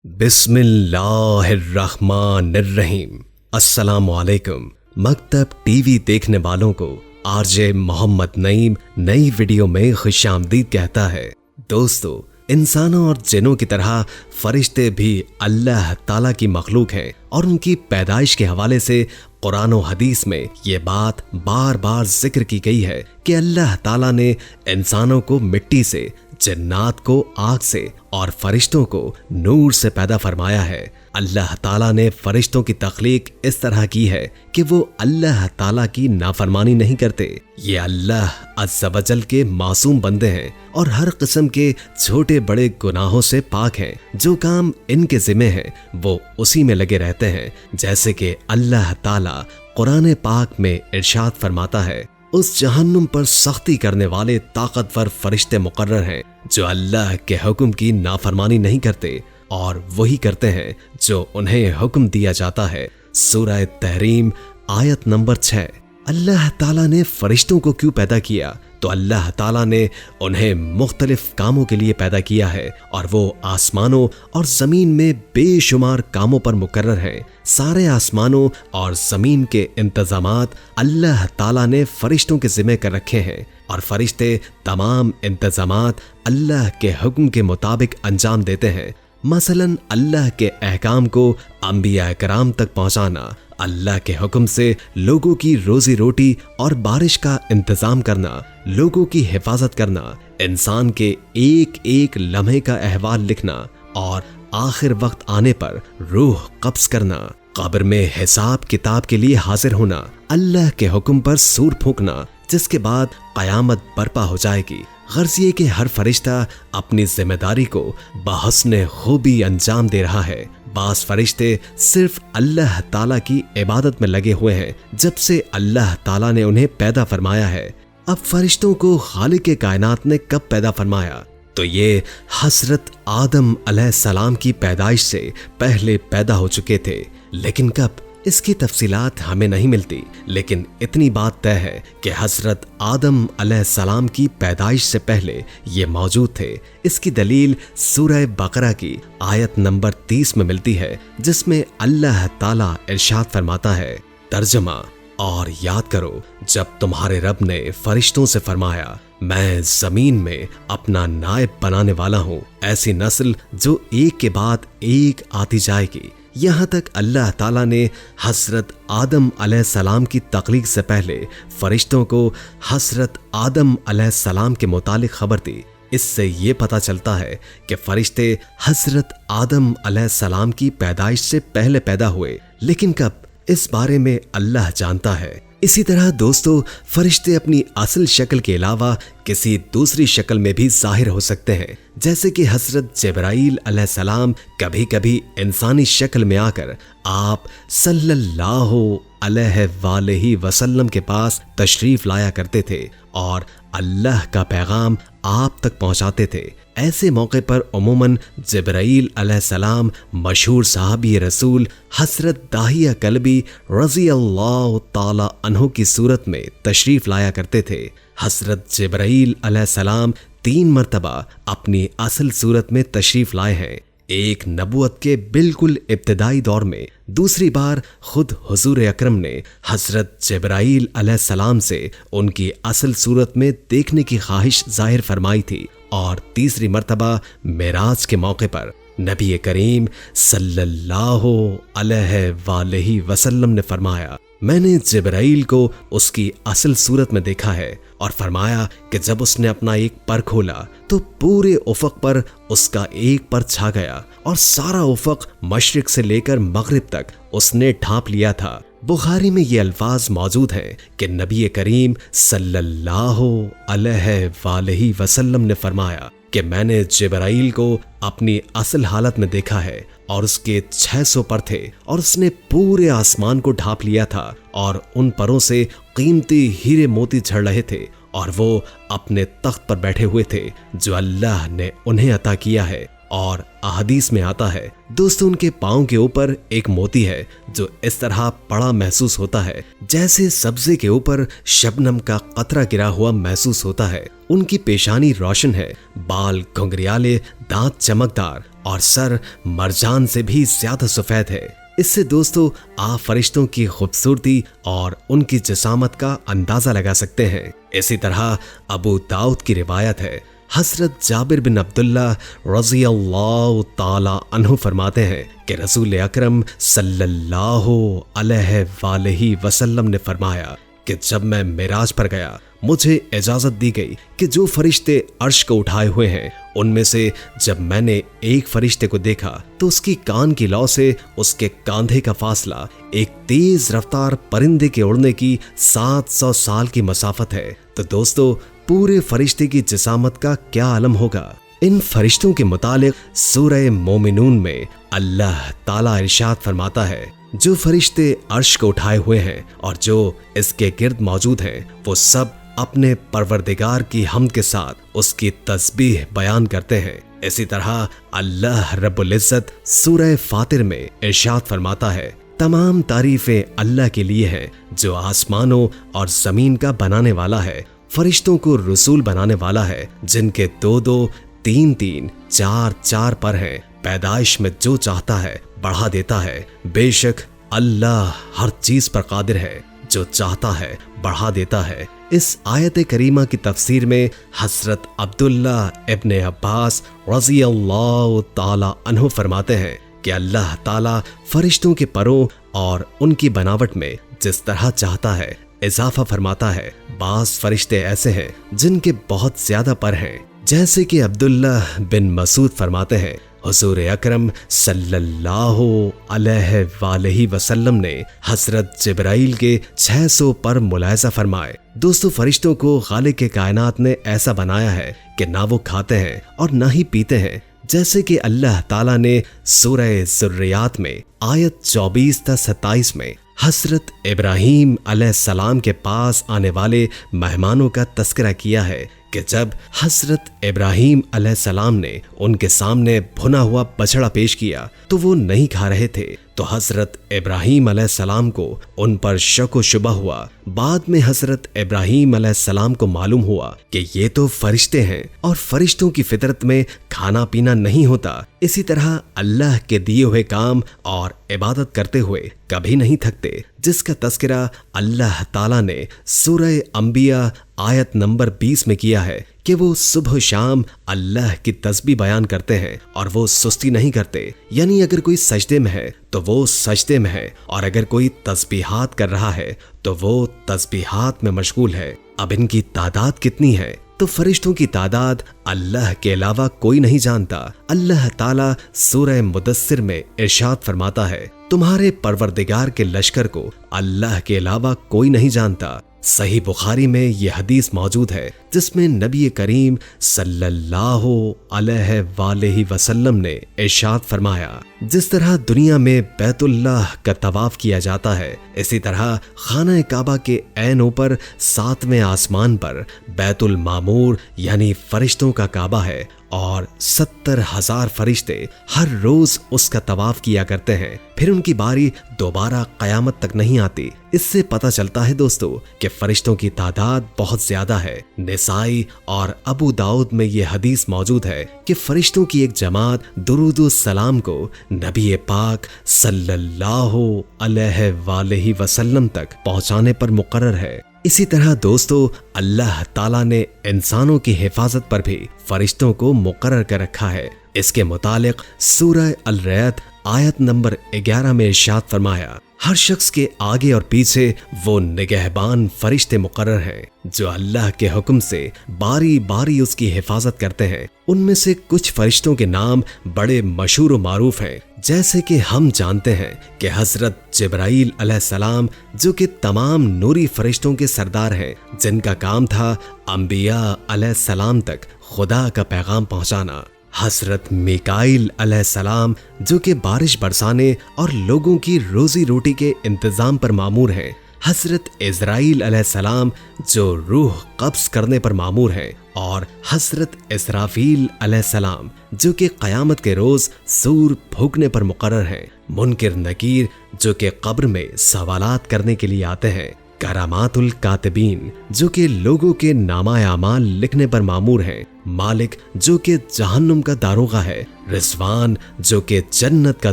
बिस्मिल्लाहिर्रहमानिर्रहीम। अस्सलाम वालेकुम। मकतब टीवी देखने वालों को आरजे मोहम्मद नईम नई वीडियो में खुशामदीद कहता है। दोस्तों, इंसानों और जिन्नों की तरह फरिश्ते भी अल्लाह ताला की मखलूक हैं और उनकी पैदाइश के हवाले से कुरान और हदीस में ये बात बार बार जिक्र की गई है कि अल्लाह ताला ने इंसानों को मिट्टी से, जन्नात को आग से और फरिश्तों को नूर से पैदा फरमाया है। अल्लाह ताला ने फरिश्तों की तख्लीक इस तरह की है कि वो अल्लाह ताला की नाफरमानी नहीं करते। ये अल्लाह अज़्ज़ा वजल के मासूम बंदे हैं और हर किस्म के छोटे बड़े गुनाहों से पाक हैं। जो काम इनके जिम्मे हैं वो उसी में लगे रहते हैं। जैसे कि अल्लाह ताला कुरान पाक में इरशाद फरमाता है, उस जहन्नुम पर सख्ती करने वाले ताकतवर फरिश्ते मुकर्रर हैं जो अल्लाह के हुक्म की नाफरमानी नहीं करते और वही करते हैं जो उन्हें हुक्म दिया जाता है। सूरह तहरीम आयत नंबर 6। अल्लाह ताला ने फरिश्तों को क्यों पैदा किया? तो अल्लाह ताला ने उन्हें मुख्तलिफ कामों के लिए पैदा किया है और वो आसमानों और जमीन में बेशुमार कामों पर मुकर्रर हैं। सारे आसमानों और जमीन के इंतजामात अल्लाह ताला ने फरिश्तों के जिम्मे कर रखे हैं और फरिश्ते तमाम इंतजामात अल्लाह के हुक्म के मुताबिक अंजाम देते हैं। मसलन अल्लाह के अहकाम को अंबिया कराम तक पहुंचाना, अल्लाह के हुक्म से लोगों की रोजी रोटी और बारिश का इंतजाम करना, लोगों की हिफाजत करना, इंसान के एक एक लम्हे का अहवाल लिखना और आखिर वक्त आने पर रूह कब्ज करना, कब्र में हिसाब किताब के लिए हाजिर होना, अल्लाह के हुक्म पर सूर फूंकना, जिसके बाद कयामत बर्पा हो जाएगी। गर्ज ये कि हर फरिश्ता अपनी जिम्मेदारी को बहस्ने खूबी अंजाम दे रहा है। बास फरिश्ते सिर्फ अल्लाह ताला की इबादत में लगे हुए हैं जब से अल्लाह ताला ने उन्हें पैदा फरमाया है। अब फरिश्तों को खालिक के कायनात ने कब पैदा फरमाया? तो ये हजरत आदम अलैहिस्सलाम की पैदाइश से पहले पैदा हो चुके थे। लेकिन कब, इसकी तफसीलात हमें नहीं मिलती, लेकिन इतनी बात तय है कि हजरत आदम अलैहिस्सलाम की पैदाइश से पहले ये मौजूद थे। इसकी दलील सूरह बकरा की आयत नंबर 30 में मिलती है, जिसमें अल्लाह ताला इरशाद फरमाता है, तर्जमा, और याद करो जब तुम्हारे रब ने फरिश्तों से फरमाया, मैं जमीन में अपना नायब बनाने वाला हूँ, ऐसी नस्ल जो एक के बाद एक आती जाएगी। यहाँ तक अल्लाह ताला ने हजरत आदम अलैहिस्सलाम की तख्लीक से पहले फरिश्तों को हजरत आदम अलैहिस्सलाम के मुतालिक खबर दी। इससे ये पता चलता है कि फरिश्ते हजरत आदम अलैहिस्सलाम की पैदाइश से पहले पैदा हुए, लेकिन कब, इस बारे में अल्लाह जानता है। इसी तरह दोस्तों, फरिश्ते अपनी असल शक्ल के अलावा किसी दूसरी शक्ल में भी जाहिर हो सकते हैं। जैसे कि हजरत जिब्राईल अलैहिस्सलाम कभी कभी इंसानी शक्ल में आकर आप सल्लल्लाहु अलैहि वसल्लम के पास तशरीफ लाया करते थे और अल्लाह का पैगाम आप तक पहुंचाते थे। ऐसे मौके पर उमूमन जिब्राईल अलैहिस्सलाम मशहूर सहाबी रसूल हजरत दाहिया कल्बी रज़ी अल्लाह ताला अन्हु की सूरत में तशरीफ लाया करते थे। हजरत जिब्राईल अलैहिस्सलाम 3 मरतबा अपनी असल सूरत में तशरीफ लाए हैं। एक नबूवत के बिल्कुल इब्तिदाई दौर में, दूसरी बार खुद हुजूर अकरम ने हजरत जिब्राईल अलैहिस्सलाम से उनकी असल सूरत में देखने की ख्वाहिश जाहिर फरमाई थी और तीसरी मर्तबा मेराज के मौके पर नबी करीम सल्लल्लाहु अलैहि वसल्लम ने फरमाया, मैंने जिब्राईल को उसकी असल सूरत में देखा है और फरमाया कि जब उसने अपना एक पर खोला तो पूरे उफक पर उसका एक पर छा गया और सारा उफक मशरिक से लेकर मगरिब तक उसने ढांप लिया था। बुखारी में ये अल्फाज मौजूद हैं कि नबी करीम सल्लल्लाहु अलैहि वसल्लम ने फरमाया कि मैंने जिब्राईल को अपनी असल हालत में देखा है और उसके 600 पर थे और उसने पूरे आसमान को ढांप लिया था और उन परों से कीमती हीरे मोती झड़ रहे थे और वो अपने तख्त पर बैठे हुए थे जो अल्लाह ने उन्हें अता किया है। और अहदीस में आता है दोस्तों, उनके पाँव के ऊपर एक मोती है जो इस तरह पड़ा महसूस होता है जैसे सब्जे के ऊपर शबनम का कतरा गिरा हुआ महसूस होता है। उनकी पेशानी रोशन है, बाल घुंघरियाले, दांत चमकदार और सर मरजान से भी ज्यादा सफेद है। इससे दोस्तों आप फरिश्तों की खूबसूरती और उनकी जिसामत का अंदाजा लगा सकते हैं। इसी तरह अबू दाऊद की रिवायत है, हजरत जाबिर बिन अब्दुल्ला रज़ी अल्लाह ताला अन्हु फरमाते हैं कि रसूल अकरम सल्लल्लाहु अलैहि वसल्लम ने फरमाया कि जब मैं मिराज पर गया मुझे इजाजत दी गई कि जो फरिश्ते अर्श को उठाए हुए हैं उनमें से जब मैंने एक फरिश्ते को देखा तो उसकी कान की लौ से उसके कांधे का फासला एक तेज रफ्तार परिंदे के उड़ने की 700 साल की मसाफत है। तो दोस्तों पूरे फरिश्ते की जिसामत का क्या आलम होगा। इन फरिश्तों के मुतालिक सूरह मोमिनून में अल्लाह ताला इरशाद फरमाता है, जो फरिश्ते अर्श को उठाए हुए हैं और जो इसके गिर्द मौजूद हैं वो सब अपने परवरदिगार की हम्द के साथ उसकी तस्बीह बयान करते हैं। इसी तरह अल्लाह रब्बुल इज्जत सूरह फातिर में इरशाद फरमाता है, तमाम तारीफें अल्लाह के लिए हैं जो आसमानों और जमीन का बनाने वाला है, फरिश्तों को रसूल बनाने वाला है, जिनके 2-2, 3-3, 4-4 पर हैं, पैदाइश में जो चाहता है बढ़ा देता है। बेशक अल्लाह हर चीज पर कादिर है, जो चाहता है बढ़ा देता है। इस आयत करीमा की तफसीर में हजरत अब्दुल्ला इब्ने अब्बास रज़ी अल्लाह ताला अन्हु फरमाते हैं कि अल्लाह ताला फरिश्तों के परों और उनकी बनावट में जिस तरह चाहता है इजाफा फरमाता है। बास फरिश्ते ऐसे हैं जिनके बहुत ज्यादा पर हैं, जैसे कि अब्दुल्ला बिन मसूद फरमाते हैं, हुजूर अकरम सल्लल्लाहु अलैहि वसल्लम ने हजरत जिब्राइल के 600 पर मुलायजा फरमाए। दोस्तों फरिश्तों को खालिक के कायनात ने ऐसा बनाया है कि ना वो खाते हैं और ना ही पीते हैं, जैसे कि अल्लाह ताला ने सूरह ज़ुर्रियात में आयत 24-27 में हजरत इब्राहीम अलैहिस्सलाम के पास आने वाले मेहमानों का तस्करा किया है कि जब हजरत इब्राहीम अलैहिस्सलाम ने उनके सामने भुना हुआ बछड़ा पेश किया तो वो नहीं खा रहे थे, तो हजरत इब्राहीम अलैहिस्सलाम को उन पर शक व शुबा हुआ। बाद में हजरत इब्राहीम अलैहिस्सलाम को मालूम हुआ कि ये तो फरिश्ते हैं और फरिश्तों की फितरत में खाना पीना नहीं होता। इसी तरह अल्लाह के दिए हुए काम और इबादत करते हुए कभी नहीं थकते, जिसका तस्करा अल्लाह ताला ने सूरह अंबिया आयत नंबर 20 में किया है कि वो सुबह शाम अल्लाह की तस्बीह बयान करते हैं और वो सुस्ती नहीं करते। यानी अगर कोई सजदे में है तो वो सजदे में है और अगर कोई तस्बीहात कर रहा है तो वो तस्बीहात में मशगूल है। अब इनकी तादाद कितनी है? तो फरिश्तों की तादाद अल्लाह के अलावा कोई नहीं जानता। अल्लाह ताला सूरह मुदस्सिर में इरशाद फरमाता है, तुम्हारे परवरदिगार के लश्कर को अल्लाह के अलावा कोई नहीं जानता। सही बुखारी में यह हदीस मौजूद है जिसमें नबी करीम सल्लल्लाहु अलैहि वसल्लम ने इरशाद फरमाया, जिस तरह दुनिया में बैतुल्लाह का तवाफ किया जाता है, इसी तरह खाना काबा के ऐनों पर 7वें आसमान पर बैतुल मामूर यानी फरिश्तों का काबा है और 70,000 फरिश्ते हर रोज उसका तवाफ किया करते हैं। फिर उनकी बारी दोबारा कयामत तक नहीं आती। इससे पता चलता है दोस्तों कि फरिश्तों की तादाद बहुत ज्यादा है। निसाई और अबू दाऊद में ये हदीस मौजूद है कि फरिश्तों की एक जमात दुरूद सलाम को नबी पाक सल्लल्लाहु अलैहि वसल्लम तक पहुंचाने पर मुकर्रर है। इसी तरह दोस्तों अल्लाह ताला ने इंसानों की हिफाजत पर भी फरिश्तों को मुकर्रर कर रखा है। इसके मुतालिक सूरह अल रैद आयत नंबर 11 में इरशाद फरमाया, हर शख्स के आगे और पीछे वो निगहबान फरिश्ते मुकर्रर हैं जो अल्लाह के हुक्म से बारी बारी उसकी हिफाजत करते हैं। उनमें से कुछ फरिश्तों के नाम बड़े मशहूर व मारूफ हैं, जैसे कि हम जानते हैं कि हजरत जिब्राइल अलैहिस्सलाम जो कि तमाम नूरी फरिश्तों के सरदार हैं, जिनका काम था अंबिया अलैहिस्सलाम तक खुदा का पैगाम पहुंचाना। हजरत मिकाइल अलैहिस्सलाम जो कि बारिश बरसाने और लोगों की रोजी रोटी के इंतजाम पर मामूर हैं। हजरत इज़राइल अलैहिस्सलाम जो रूह कब्ज़ करने पर मामूर हैं और हजरत इसराफील अलैहिस्सलाम जो कि क़यामत के रोज सूर फूंकने पर मुकर्रर हैं। मुनकिर नकीर जो कि कब्र में सवालात करने के लिए आते हैं। करामातुल कातिबीन जो कि लोगों के नामा-ए-आमाल लिखने पर मामूर हैं। मालिक जो कि जहन्नुम का दारोगा है, रिजवान जो कि जन्नत का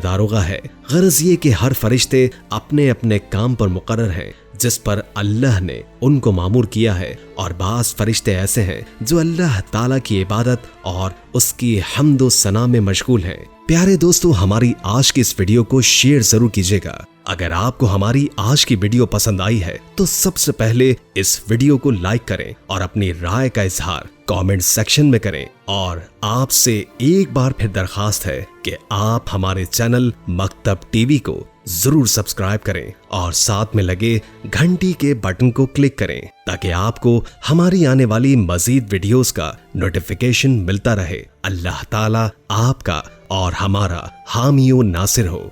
दारोगा है। गरज ये कि हर फरिश्ते अपने अपने काम पर मुकर्रर हैं जिस पर अल्लाह ने उनको मामूर किया है, और बास फरिश्ते ऐसे हैं जो अल्लाह ताला की इबादत और उसकी हम्दो सना में मशगूल हैं। प्यारे दोस्तों, हमारी आज की इस वीडियो को शेयर जरूर कीजिएगा। अगर आपको हमारी आज की वीडियो पसंद आई है तो सबसे पहले इस वीडियो को लाइक करें और अपनी राय का इजहार कमेंट सेक्शन में करें। और आपसे एक बार फिर दरखास्त है कि आप हमारे चैनल मकतब टीवी को जरूर सब्सक्राइब करें और साथ में लगे घंटी के बटन को क्लिक करें ताकि आपको हमारी आने वाली मजीद वीडियोस का नोटिफिकेशन मिलता रहे। अल्लाह ताला आपका और हमारा हामी व नासिर हो।